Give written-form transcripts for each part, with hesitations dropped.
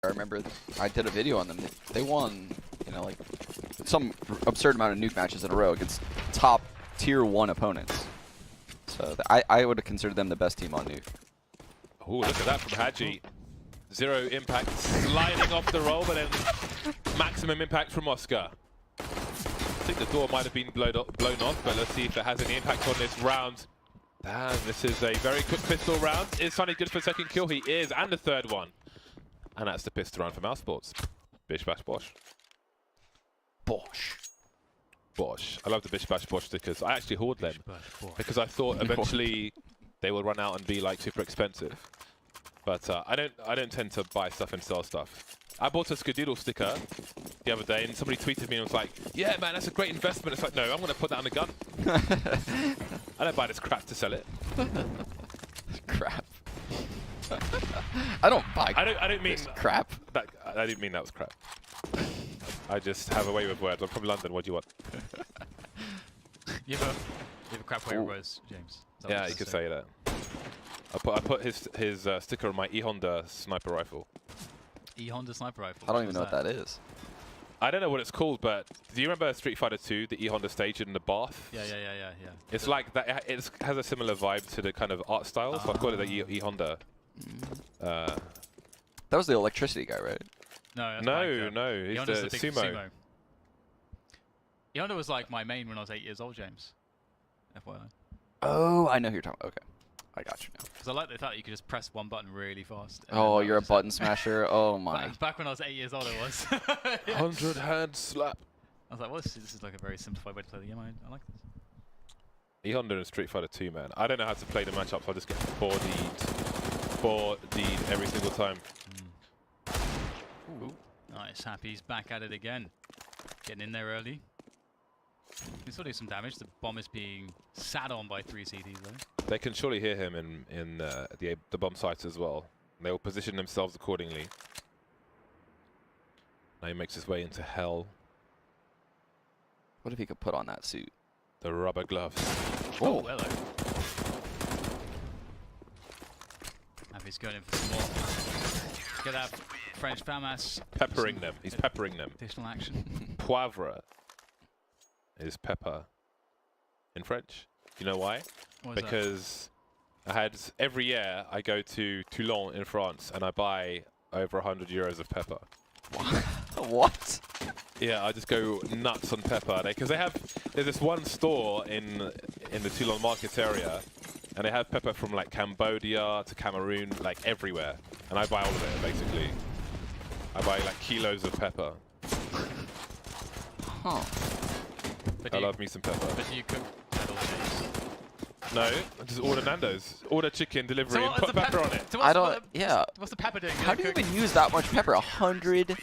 I remember I did a video on them. They won, you know, like some absurd amount of Nuke matches in a row against top tier 1 opponents. So I would have considered them the best team on Nuke. Oh, look at that from Hadji. 0 impact, sliding off the roll, but then maximum impact from Oscar. I think the door might have been blown off, but let's see if it has any impact on this round. Damn, this is a very quick pistol round. Is Sunny good for a second kill? He is, and the third one. And that's the pistol round for Mousesports. Bish bash bosh. Bosh. Bosh. I love the bish bash bosh stickers. I actually hoard them because I thought eventually they will run out and be like super expensive. But I don't tend to buy stuff and sell stuff. I bought a Skadoodle sticker the other day, and somebody tweeted me and was like, "Yeah, man, that's a great investment." It's like, no, I'm going to put that on a gun. I don't buy this crap to sell it. Crap. I don't buy. I don't mean crap. That, I didn't mean that was crap. I just have a way with words. I'm from London. What do you want? You have a crap way with words, James. Yeah, you could say that. I put his sticker on my E-Honda sniper rifle. E-Honda sniper rifle. I don't even know what that is. I don't know what it's called, but do you remember Street Fighter 2, the E-Honda stage in the bath? Yeah. It's like that. It has a similar vibe to the kind of art style, so I call it the E-Honda. That was the electricity guy, right? No, no, he's E-Honda's the big sumo. E-Honda was like my main when I was 8 years old, James. FYI. Oh, I know who you're talking about. Okay. I got you now. Because I like the fact that you could just press one button really fast. Oh, you're a button smasher? Oh my. Back when I was 8 years old, I was. 100 hand slap. I was like, well, this is like a very simplified way to play the game. I like this. E-Honda and Street Fighter 2, man. I don't know how to play the matchups. I just get bodied every single time. Ooh. Nice. Happy's back at it again. Getting in there early. He's still doing some damage. The bomb is being sat on by 3 CTs though. They can surely hear him in the bomb sites as well. They will position themselves accordingly. Now he makes his way into hell. What if he could put on that suit? The rubber gloves. Oh, hello. Happy's going in for some more. Get that French FAMAS. Peppering them. He's peppering them. Additional action. Poivre is pepper in French. You know why? Because every year I go to Toulon in France and I buy over 100 euros of pepper. What? Yeah, I just go nuts on pepper because there's this one store in the Toulon market area, and they have pepper from like Cambodia to Cameroon, like everywhere, and I buy all of it basically. I buy like kilos of pepper. Huh. I love me some pepper. But do you cook at all, James? No, I just order Nando's. Order chicken delivery and put pepper on it. So I don't. Yeah. What's the pepper doing? How do you even use that much pepper? 100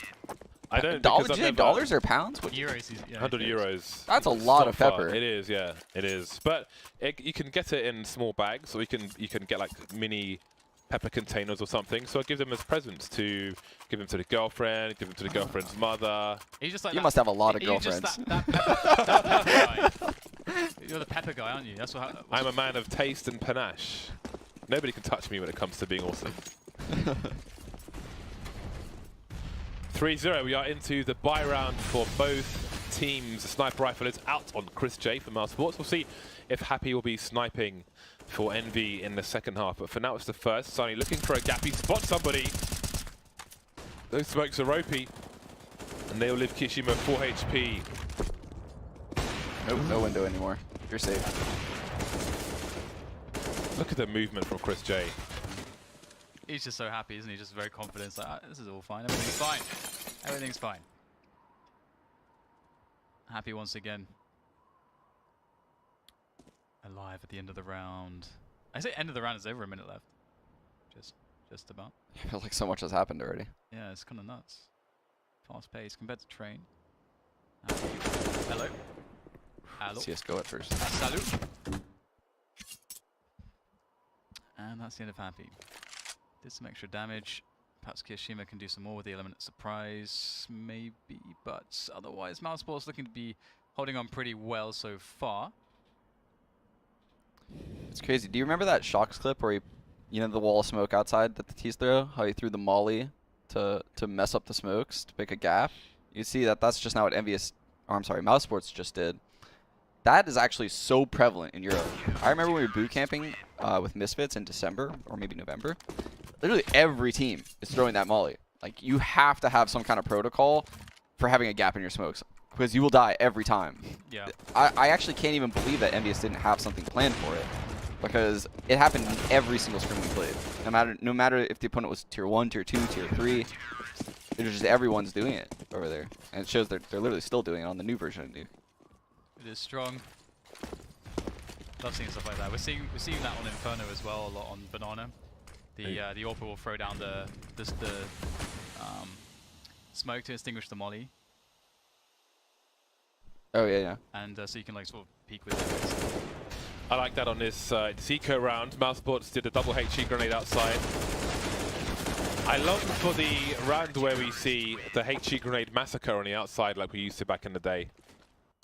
I don't. dollars? Did you say dollars or pounds? What? Euros. Yeah, 100 euros. That's a lot of pepper. It is, yeah, it is. But you can get it in small bags, or you can get like mini pepper containers or something. So I give them as presents to give them to the girlfriend, give them to the girlfriend's mother. Just like you must have a lot of girlfriends. That pepper guy. You're the pepper guy, aren't you? That's what. I'm a man of taste and panache. Nobody can touch me when it comes to being awesome. 3-0, we are into the bye round for both teams. The sniper rifle is out on Chris J for Mousesports. We'll see if Happy will be sniping for Envy in the second half. But for now, it's the first. Sunny looking for a gap. He spots somebody. Those smokes are ropey. And they'll leave Kishima 4 HP. Nope, no window anymore. You're safe. Look at the movement from Chris J. He's just so happy, isn't he? Just very confident. It's like, this is all fine. Everything's fine. Everything's fine. Happy once again. Alive at the end of the round. I say end of the round is over a minute left. Just about. I feel like so much has happened already. Yeah, it's kind of nuts. Fast pace compared to train. Hello. Hello. CSGO at first. Salut. And that's the end of Happy. Did some extra damage. Perhaps Kirishima can do some more with the element of surprise, maybe. But otherwise, Mousesports looking to be holding on pretty well so far. It's crazy. Do you remember that Shocks clip where he, you know, the wall of smoke outside that the T's throw? How he threw the molly to mess up the smokes, to pick a gap. You see that that's just not what Mousesports just did. That is actually so prevalent in Europe. I remember when we were boot camping with Misfits in December or maybe November. Literally every team is throwing that molly. Like, you have to have some kind of protocol for having a gap in your smokes, because you will die every time. Yeah. I actually can't even believe that Envyus didn't have something planned for it, because it happened in every single scrim we played. No matter if the opponent was tier 1, tier 2, tier 3, it was just everyone's doing it over there. And it shows they're literally still doing it on the new version of Nuke. It is strong. Love seeing stuff like that. We're seeing that on Inferno as well, a lot on Banana. The AWP will throw down the smoke to extinguish the molly. Oh yeah. And so you can like sort of peek with it. I like that on this Eco round. Mousesports did a double HE grenade outside. I long for the round where we see the HE grenade massacre on the outside like we used to back in the day.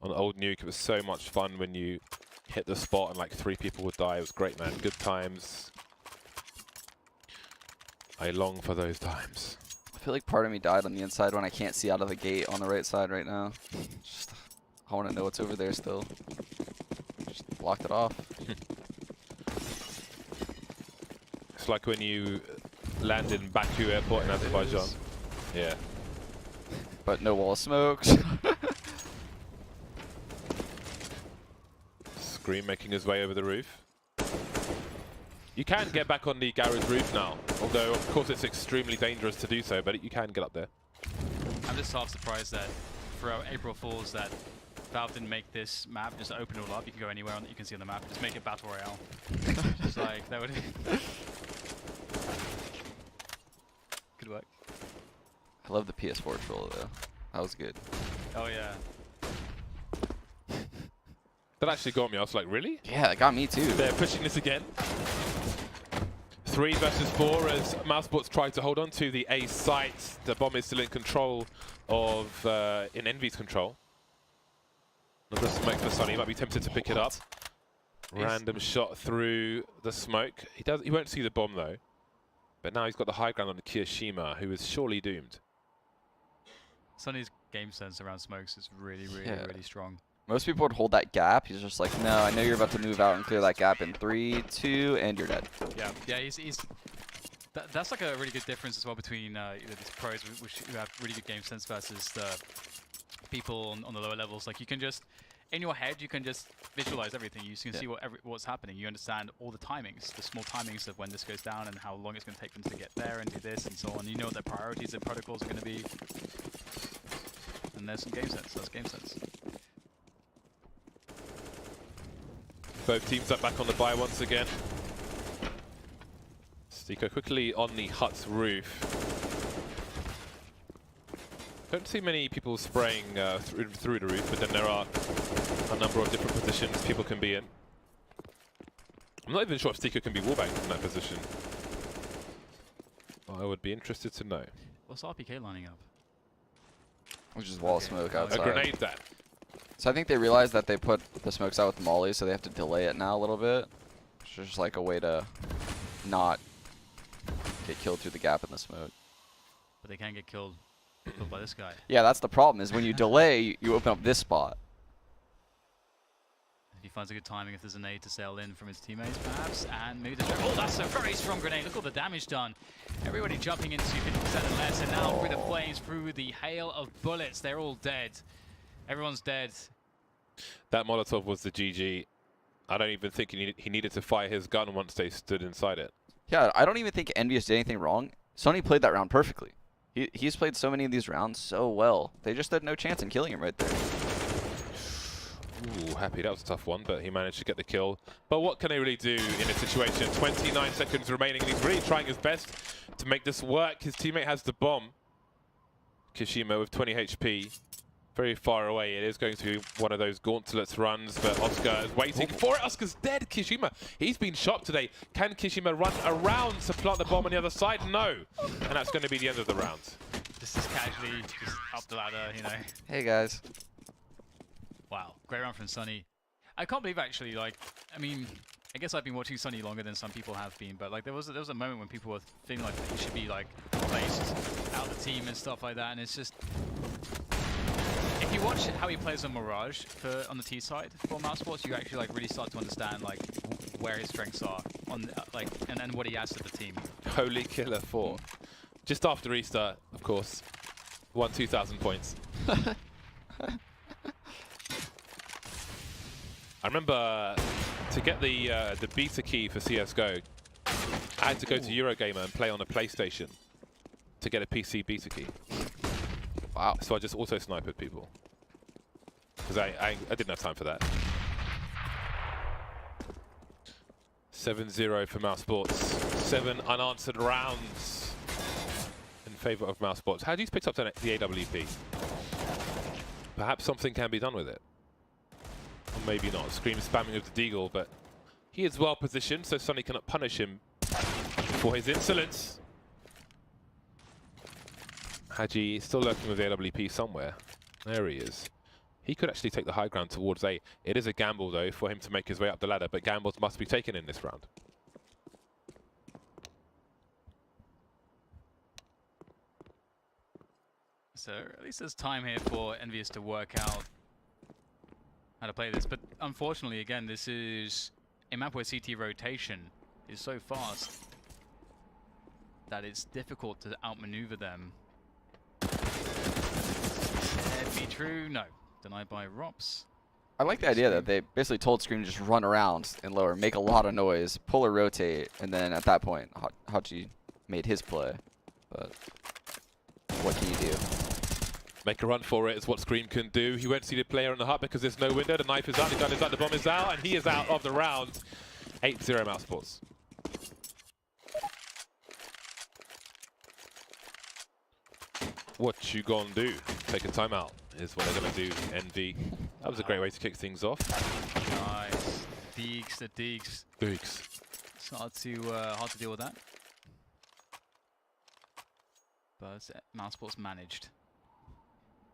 On the old Nuke, it was so much fun when you hit the spot and like 3 people would die. It was great, man. Good times. I long for those times. I feel like part of me died on the inside when I can't see out of the gate on the right side right now. Just, I want to know what's over there still. Just blocked it off. It's like when you land in Baku Airport in Azerbaijan. Yeah. But no wall of smokes. Scream making his way over the roof. You can get back on the garage roof now, although of course it's extremely dangerous to do so, but you can get up there. I'm just half surprised that for April Fools that Valve didn't make this map, just open it all up. You can go anywhere on that you can see on the map, just make it Battle Royale. Just like, that would... Good work. I love the PS4 troll though. That was good. Oh yeah. That actually got me. I was like, really? Yeah, that got me too. They're pushing this again. 3 versus 4 as Mousesports try to hold on to the A site. The bomb is still in control of, in Envy's control. Another smoke for Sunny. Might be tempted to pick it up. Random shot through the smoke. He won't see the bomb though. But now he's got the high ground on the Kirishima, who is surely doomed. Sunny's game sense around smokes is really strong. Most people would hold that gap. He's just like, no, I know you're about to move out and clear that gap in 3, 2, and you're dead. Yeah, that's like a really good difference as well between these pros who have really good game sense versus the people on the lower levels. Like, you can just, in your head, you can just visualize everything. You can see what's happening. You understand all the timings, the small timings of when this goes down and how long it's going to take them to get there and do this and so on. You know what their priorities and protocols are going to be. And there's some game sense. That's game sense. Both teams are back on the buy once again. Stico quickly on the hut's roof. Don't see many people spraying through the roof, but then there are a number of different positions people can be in. I'm not even sure if Stico can be wallbanged in that position. I would be interested to know. What's RPK lining up? Which is wall smoke outside. A grenade then. So I think they realized that they put the smokes out with the molly, so they have to delay it now a little bit. It's just like a way to not get killed through the gap in the smoke. But they can't get killed by this guy. Yeah, that's the problem, is when you delay, you open up this spot. If he finds a good timing, if there's a nade to sail in from his teammates, perhaps, and maybe the... Oh, that's a very strong grenade. Look at all the damage done. Everybody jumping into 50% and less, and now through the flames, through the hail of bullets, they're all dead. Everyone's dead. That Molotov was the GG. I don't even think he needed to fire his gun once they stood inside it. Yeah, I don't even think Envyus did anything wrong. Sonny played that round perfectly. He's played so many of these rounds so well. They just had no chance in killing him right there. Ooh, happy. That was a tough one, but he managed to get the kill. But what can they really do in a situation? 29 seconds remaining, and he's really trying his best to make this work. His teammate has the bomb. Kishima with 20 HP. Very far away. It is going to be one of those gauntlets runs, but Oscar is waiting for it. Oscar's dead. Kishima, he's been shot today. Can Kishima run around to plant the bomb on the other side? No. And that's going to be the end of the round. This is casually just up the ladder, you know. Hey, guys. Wow, great round from Sunny. I can't believe actually, like, I mean, I guess I've been watching Sunny longer than some people have been, but like there was a moment when people were feeling like he should be like placed out of the team and stuff like that, and it's just if you watch how he plays on Mirage on the T side for Mousesports, you actually like really start to understand like where his strengths are on and what he adds to the team. Holy killer 4. Just after Easter, of course, won 2,000 points. I remember to get the beta key for CSGO, I had to go to Eurogamer and play on a PlayStation to get a PC beta key. Wow. So I just auto-sniped people. Because I didn't have time for that. 7-0 for Mousesports. 7 unanswered rounds in favour of Mousesports. How do you pick up the AWP? Perhaps something can be done with it. Or maybe not. Scream spamming with the Deagle, but he is well positioned, so Sunny cannot punish him for his insolence. Hadji is still lurking with the AWP somewhere. There he is. He could actually take the high ground towards A. It is a gamble, though, for him to make his way up the ladder, but gambles must be taken in this round. So at least there's time here for Envyus to work out how to play this. But unfortunately, again, this is a map where CT rotation is so fast that it's difficult to outmaneuver them. Can it be true? No. Denied by Rops. I like the idea that they basically told Scream to just run around and lower, make a lot of noise, pull or rotate, and then at that point, Hadji made his play. But what can you do? Make a run for it is what Scream can do. He won't see the player in the hut because there's no window. The knife is out, the gun is out, the bomb is out, and he is out of the round. 8-0 Mousesports. What you gonna do? Take a timeout is what they're gonna do. Envy. That was a great way to kick things off. Nice. Deeks, the Deeks. Deeks. It's hard to deal with that. But Mousesports managed.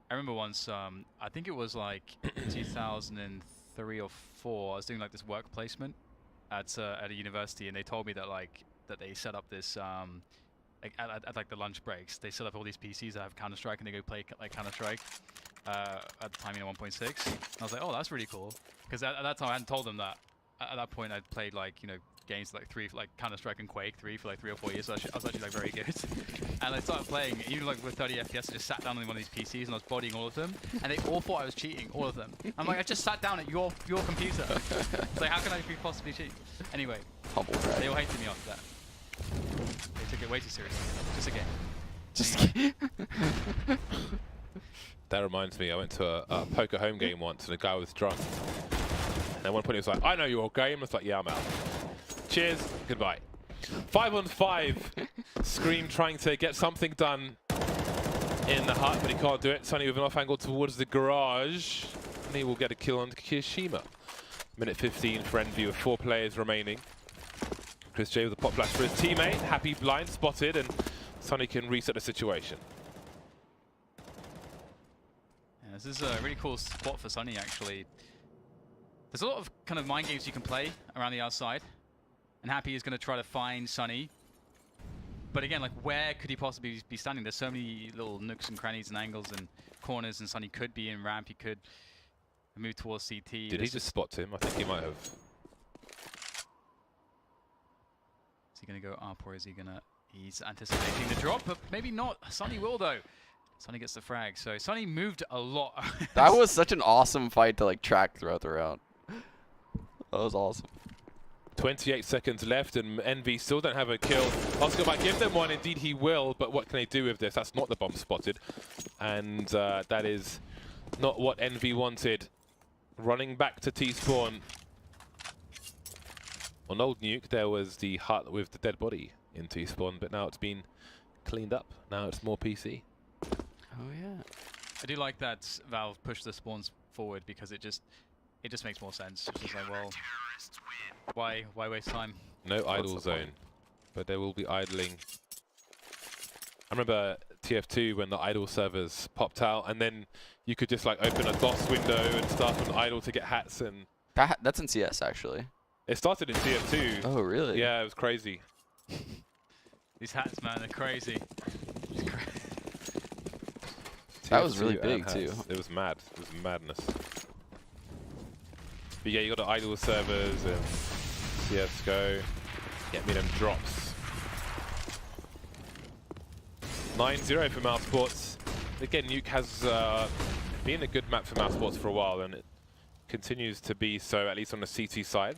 I remember once, I think it was like 2003 or 4. I was doing like this work placement at a university, and they told me that that they set up this at like the lunch breaks. They set up all these PCs that have Counter-Strike, and they go play like Counter-Strike at the time, 1.6. And I was like, oh, that's really cool, because at that time I hadn't told them that. At that point, I'd played games like Counter-Strike and Quake 3 for like 3 or 4 years, so I was actually like very good. And I started playing, even like with 30 FPS, I just sat down on one of these PCs and I was bodying all of them, and they all thought I was cheating, all of them. I'm like, I just sat down at your computer. It's like, how can I possibly cheat? Anyway, they all hated me after that. They took it way too seriously. Just a game. Just anyway. That reminds me, I went to a poker home game once, and a guy was drunk. And at one point he was like, I know your game. I was like, yeah, I'm out. Cheers, goodbye. 5-on-5. Scream trying to get something done in the hut, but he can't do it. Sunny with an off angle towards the garage. And he will get a kill on Kishima. Minute 15 for Envy with 4 players remaining. Chris J with a pop flash for his teammate. Happy blind spotted, and Sunny can reset the situation. Yeah, this is a really cool spot for Sunny, actually. There's a lot of kind of mind games you can play around the outside. And Happy is going to try to find Sunny. But again, like, where could he possibly be standing? There's so many little nooks and crannies and angles and corners, and Sunny could be in ramp. He could move towards CT. Did he just spot him? I think he might have. Is he going to go up, or is he going to... He's anticipating the drop, but maybe not. Sunny will, though. Sunny gets the frag. So Sunny moved a lot. That was such an awesome fight to track throughout the round. That was awesome. 28 seconds left, and Envy still don't have a kill. Oscar might give them one. Indeed, he will. But what can they do with this? That's not the bomb spotted. And that is not what Envy wanted. Running back to T-spawn. On old Nuke, there was the hut with the dead body in T-spawn, but now it's been cleaned up. Now it's more PC. Oh, yeah. I do like that Valve pushed the spawns forward, because it just makes more sense. It's just like, well, why waste time? No idle zone, but there will be idling. I remember TF2 when the idle servers popped out, and then you could just open a DOS window and start on idle to get hats. And That's in CS, actually. It started in TF2. Oh, really? Yeah, it was crazy. These hats, man, are crazy. It's cra That was really TF2 big, and too. hats. It was mad. It was madness. But yeah, you got the idle servers and CSGO. Get me them drops. 9-0 for Mousesports. Again, Nuke has been a good map for Mousesports for a while, and it continues to be so, at least on the CT side.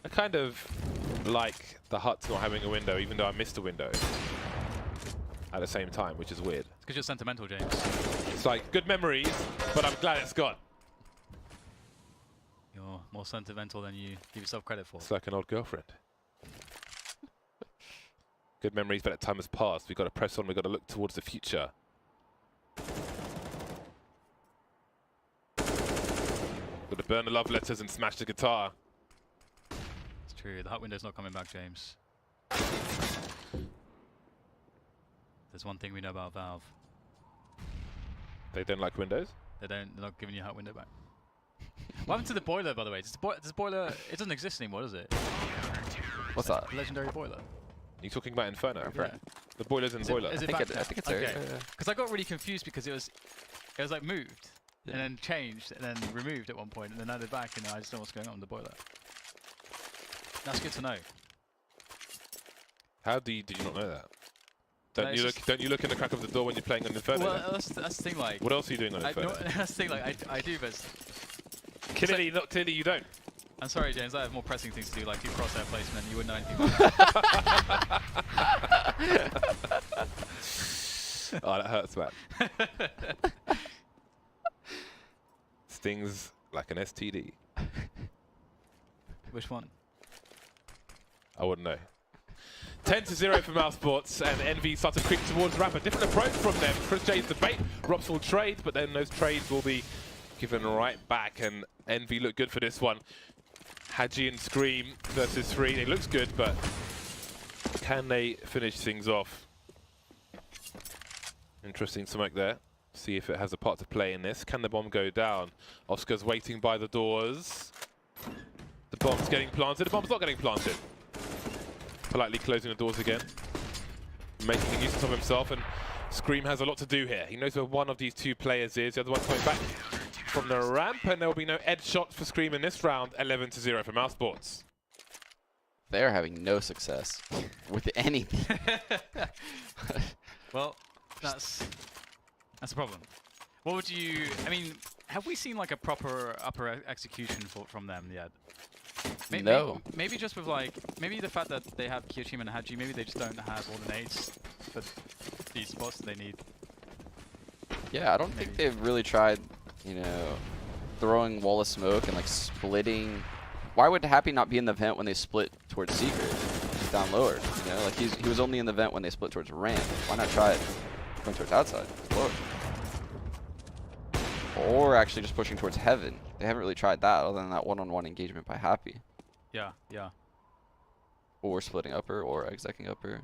I kind of like the huts not having a window, even though I missed a window at the same time, which is weird. It's because you're sentimental, James. It's like, good memories, but I'm glad it's gone. You're more sentimental than you give yourself credit for. It's like an old girlfriend. Good memories, but that time has passed. We've got to press on. We've got to look towards the future. Got to burn the love letters and smash the guitar. It's true. The hut window's not coming back, James. There's one thing we know about Valve. They don't like windows? They're not giving you a hut window back. What happened to the boiler, by the way? Does the boiler, it doesn't exist anymore, does it? What's that? The legendary boiler. You're talking about Inferno? Yeah. The boiler's in Is boiler. Is I it think, back I now? think it's there. Okay. Yeah. Because I got really confused because it was like moved Yeah. and then changed and then removed at one point and then added back, and I just don't know what's going on with the boiler. That's good to know. How did you not know that? No, it's Don't you look in the crack of the door when you're playing on Inferno? Well, that's the thing. Like, What else are you doing on no, Inferno? that's the thing. Like, I do, but Clearly, not clearly you don't. I'm sorry, James. I have more pressing things to do, like do crosshair placement. You wouldn't know anything about that. Oh, that hurts, man. Stings like an STD. Which one? I wouldn't know. 10-0 for Mousesports, and Envy starts to creep towards ramp. A different approach from them. Chris J's debate. Rops will trade, but then those trades will be given right back, and Envy look good for this one. Hadji and Scream versus 3. It looks good, but can they finish things off? Interesting smoke there. See if it has a part to play in this. Can the bomb go down? Oscar's waiting by the doors. The bomb's getting planted. The bomb's not getting planted. Politely closing the doors again. Making a nuisance of himself, and Scream has a lot to do here. He knows where one of these two players is. The other one's coming back from the ramp, and there will be no edge shots for Scream in this round. 11-0 for Mousesports. They're having no success with anything. Well, that's a problem. What would you? I mean, have we seen like a proper upper execution from them yet? No. Maybe just with like, maybe the fact that they have Kyoshima and Hadji, maybe they just don't have all the nades for these spots that they need. Yeah, I don't think they've really tried, you know, throwing wall of smoke and like splitting. Why would Happy not be in the vent when they split towards Secret? He's down lower, you know, like he was only in the vent when they split towards ramp. Why not try it going towards outside, lower? Or actually just pushing towards heaven. They haven't really tried that other than that one-on-one engagement by Happy. Yeah, yeah. Or splitting upper or execing upper.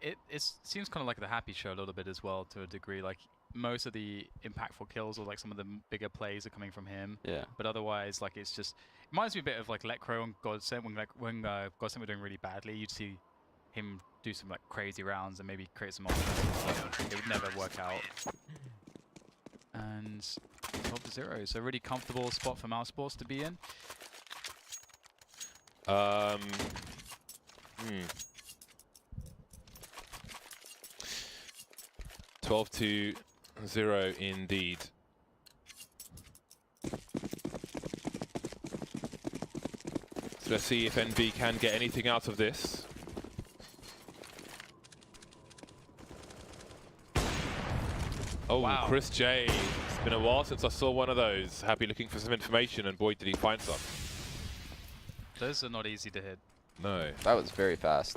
It seems kind of like the Happy show a little bit as well, to a degree. Like most of the impactful kills or like some of the bigger plays are coming from him. Yeah. But otherwise, like it's just, it reminds me a bit of like Lecro and Godsent. When Godsent were doing really badly, you'd see him do some like crazy rounds and maybe create some offense. It would never work out. And 12-0, so a really comfortable spot for Mousesports to be in. 12-0 indeed. So let's see if Envy can get anything out of this. Oh, wow. Chris J. It's been a while since I saw one of those. Happy looking for some information, and boy, did he find some. Those are not easy to hit. No. That was very fast.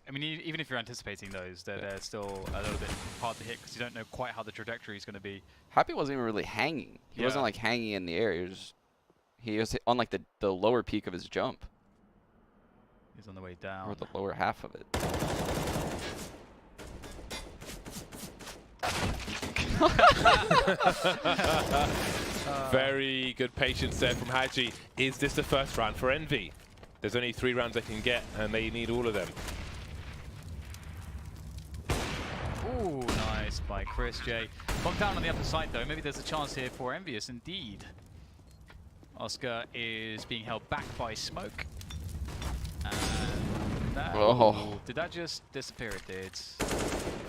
I mean, even if you're anticipating those, they're still a little bit hard to hit because you don't know quite how the trajectory is going to be. Happy wasn't even really hanging. He wasn't like hanging in the air. He was on like the lower peak of his jump. He's on the way down. Or the lower half of it. Very good patience there from Hadji. Is this the first round for Envy? There's only 3 rounds they can get, and they need all of them. Ooh, nice by Chris J. Bumped down on the upper side though. Maybe there's a chance here for Envyus indeed. Oscar is being held back by smoke. And that, did that just disappear? It did.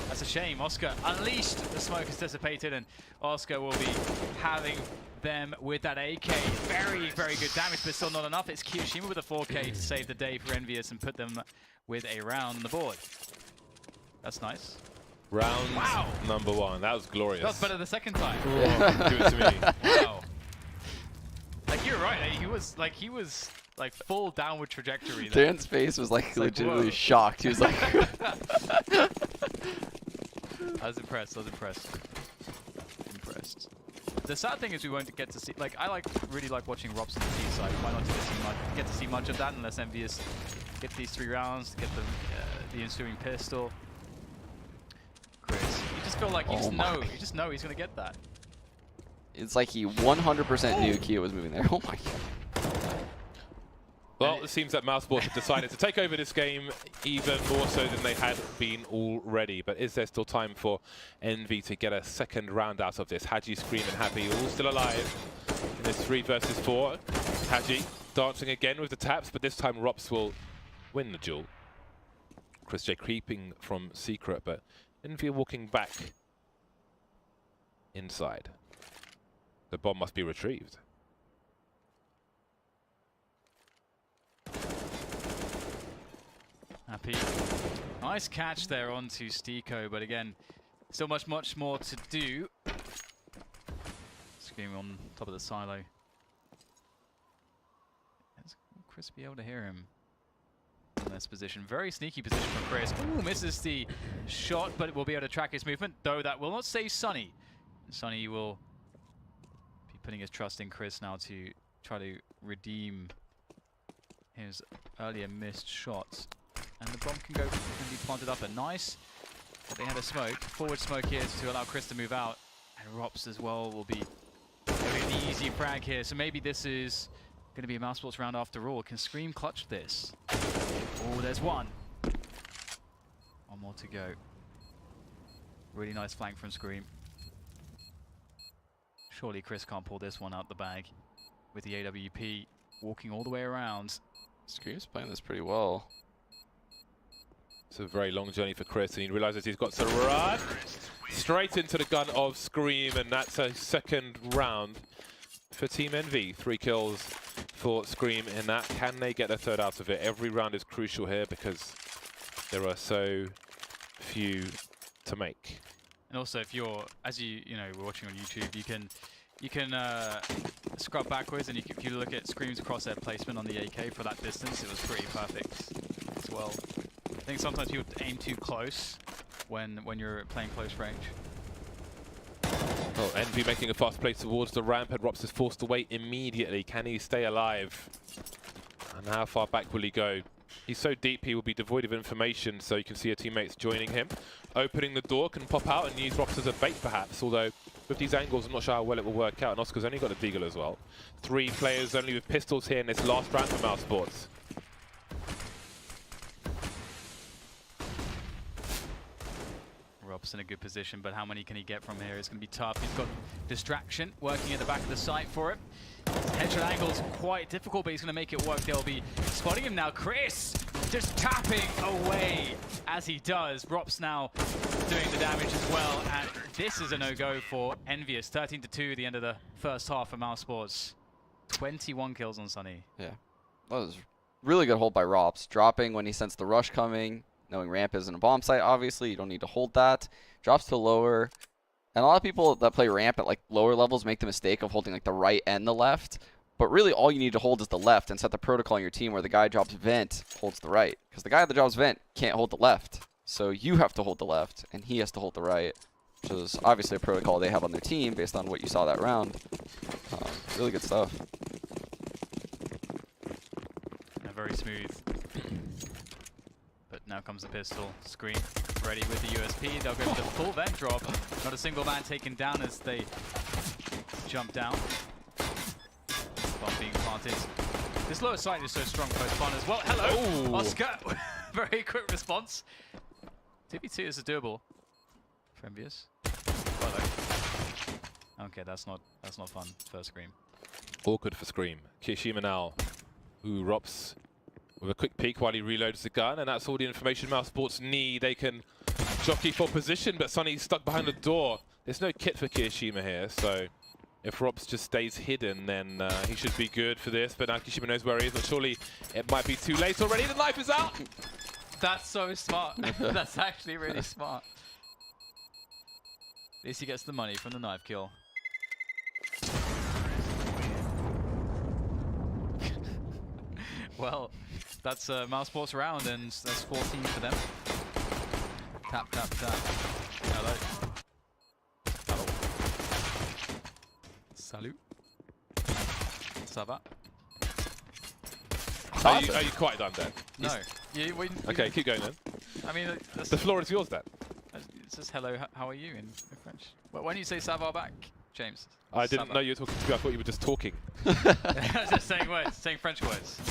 That's a shame. Oscar unleashed. The smoke has dissipated, and Oscar will be having them with that AK. Very, very good damage, but still not enough. It's Kiyoshima with a 4K to save the day for Envyus and put them with a round on the board. That's nice. Round number 1. That was glorious. That was better the second time. Give it to me. Wow. Like, you're right. He was like full downward trajectory there. Dan's face was like legitimately whoa. shocked. He was like, I was impressed. The sad thing is we won't get to see. Like, I really like watching Robs on the T side. Why not get to see much of that unless Envyus get these 3 rounds, get the ensuing pistol. Chris, you just feel like you just know he's gonna get that. it's like he 100% knew Kia was moving there. Oh my god. Well, it seems that Mousesports have decided to take over this game even more so than they had been already. But is there still time for Envy to get a second round out of this? Hadji, Scream, and Happy all still alive in this 3 versus 4. Hadji dancing again with the taps, but this time Rops will win the duel. Chris J creeping from secret, but Envy walking back inside. The bomb must be retrieved. Happy. Nice catch there onto Stiko, but again, still much more to do. Scream on top of the silo. Will Chris be able to hear him in this position? Very sneaky position from Chris. Ooh, misses the shot, but will be able to track his movement, though that will not save Sunny. Sunny will be putting his trust in Chris now to try to redeem his earlier missed shots. And the bomb can be planted up, and nice. But they had a smoke, forward smoke here to allow Chris to move out. And Rops as well will be doing an easy frag here. So maybe this is going to be a Mousesports round after all. Can Scream clutch this? Oh, there's one. One more to go. Really nice flank from Scream. Surely Chris can't pull this one out the bag with the AWP walking all the way around. Scream's playing this pretty well. It's a very long journey for Chris, and he realizes he's got to run straight into the gun of Scream, and that's a second round for Team Envy. 3 kills for Scream in that. Can they get a third out of it? Every round is crucial here because there are so few to make. And also, if you're, as you we're watching on YouTube, you can scrub backwards, and if you look at Scream's crosshair placement on the AK for that distance, it was pretty perfect as well. I think sometimes you aim too close when you're playing close range. Oh, Envy making a fast play towards the ramp, and Rops is forced away immediately. Can he stay alive? And how far back will he go? He's so deep he will be devoid of information, so you can see your teammates joining him. Opening the door, can pop out and use Rops as a bait perhaps, although with these angles I'm not sure how well it will work out, and Oscar's only got a deagle as well. 3 players only with pistols here in this last round for Mousesports. Rob's in a good position, but how many can he get from here? It's going to be tough. He's got distraction working at the back of the site for it. Headshot angle's quite difficult, but he's going to make it work. They'll be spotting him now. Chris just tapping away as he does. Rob's now doing the damage as well, and this is a no-go for Envyus. 13-2 at the end of the first half for Mousesports. 21 kills on Sunny. Yeah, that was really good hold by Rops. Dropping when he sensed the rush coming. Knowing ramp isn't a bomb site, obviously, you don't need to hold that. Drops to lower. And a lot of people that play ramp at like lower levels make the mistake of holding like the right and the left. But really all you need to hold is the left, and set the protocol on your team where the guy drops vent holds the right. Because the guy that drops vent can't hold the left. So you have to hold the left, and he has to hold the right. Which is obviously a protocol they have on their team based on what you saw that round. Really good stuff. Yeah, very smooth. But now Now comes the pistol. Screen ready with the USP. They'll go for the full vent drop. Not a single man taken down as they jump down. Bomb being planted. This lower side is so strong for fun as well. Hello, Ooh. Oscar. Very quick response. 2v2 is doable for Envyus. Okay, that's not fun. First scream. Awkward for Scream. Kishima now, who Rops with a quick peek while he reloads the gun, and that's all the information Mousesports need. They can jockey for position, but Sonny's stuck behind the door. There's no kit for Kishima here, so if Rops just stays hidden, then he should be good for this. But now Kishima knows where he is, but surely it might be too late already. The knife is out! That's so smart. That's actually really smart. At least he gets the money from the knife kill. Well, that's Mousesports round, and that's 14 for them. Tap, tap, tap. Hello. Hello. Salut. Ça va? Are you quite done then? No. Okay, keep going then. I mean, The floor is yours then. it's just hello, how are you in French? Well, when you say ça va back, James? I didn't know you were talking to me. I thought you were just talking. I was just saying words, saying French words.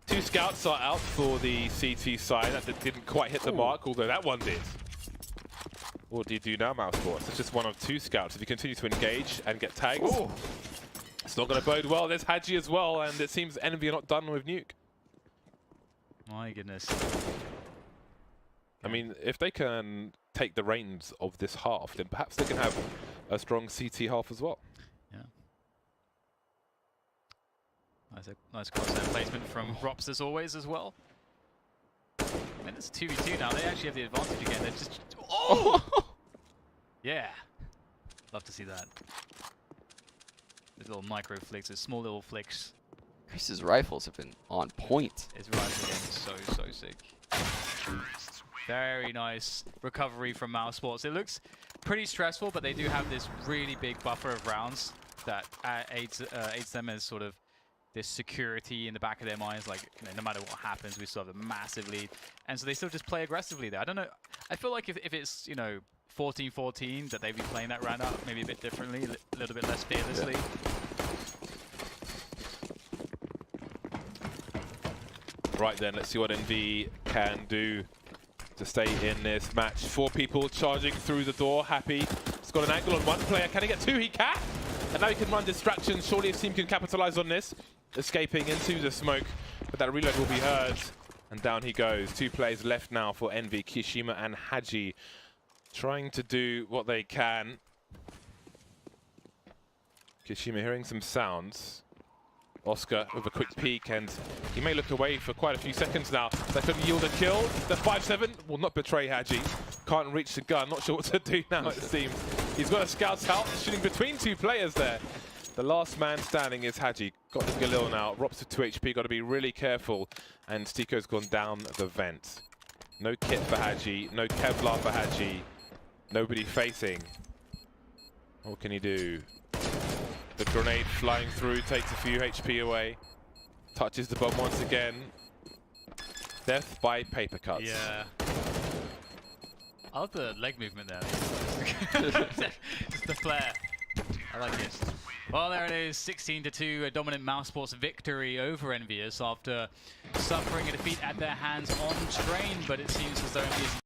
2 scouts are out for the CT side. That didn't quite hit the mark, although that one did. What do you do now, Mousesports? It's just one of 2 scouts. If you continue to engage and get tagged, it's not going to bode well. There's Hadji as well, and it seems Envy are not done with Nuke. My goodness. I mean, if they can take the reins of this half, then perhaps they can have a strong CT half as well. Yeah. Nice crosshair placement from Rops as always as well. I mean, it's 2v2 now. They actually have the advantage again. They're just... Oh! Yeah. Love to see that. These little micro flicks, those small little flicks. Chris's rifles have been on point. His rifle game is so sick. Very nice recovery from Mousesports. It looks pretty stressful, but they do have this really big buffer of rounds that aids them as sort of this security in the back of their minds. Like, you know, no matter what happens, we still have a massive lead. And so they still just play aggressively there. I don't know. I feel like if it's, you know, 14-14, that they'd be playing that round out maybe a bit differently, a little bit less fearlessly. Yeah. Right then, let's see what Envy can do to stay in this match. 4 people charging through the door. Happy. He's got an angle on one player. Can he get 2? He can. And now he can run distractions. Surely his team can capitalize on this. Escaping into the smoke. But that reload will be heard. And down he goes. 2 players left now for Envy. Kishima and Hadji trying to do what they can. Kishima hearing some sounds. Oscar with a quick peek, and he may look away for quite a few seconds now. That could yield a kill. The 5-7 will not betray Hadji. Can't reach the gun. Not sure what to do now, it seems. He's got a scout out, shooting between 2 players there. The last man standing is Hadji. Got the Galil now. Rops with 2 HP. Got to be really careful. And Stiko's gone down the vent. No kit for Hadji. No Kevlar for Hadji. Nobody facing. What can he do? The grenade flying through takes a few HP away. Touches the bomb once again. Death by paper cuts. Yeah. I love the leg movement there. Just the flare. I like it. Well, there it is. 16-2, a dominant Mousesports victory over Envyus after suffering a defeat at their hands on train. But it seems as though Envyus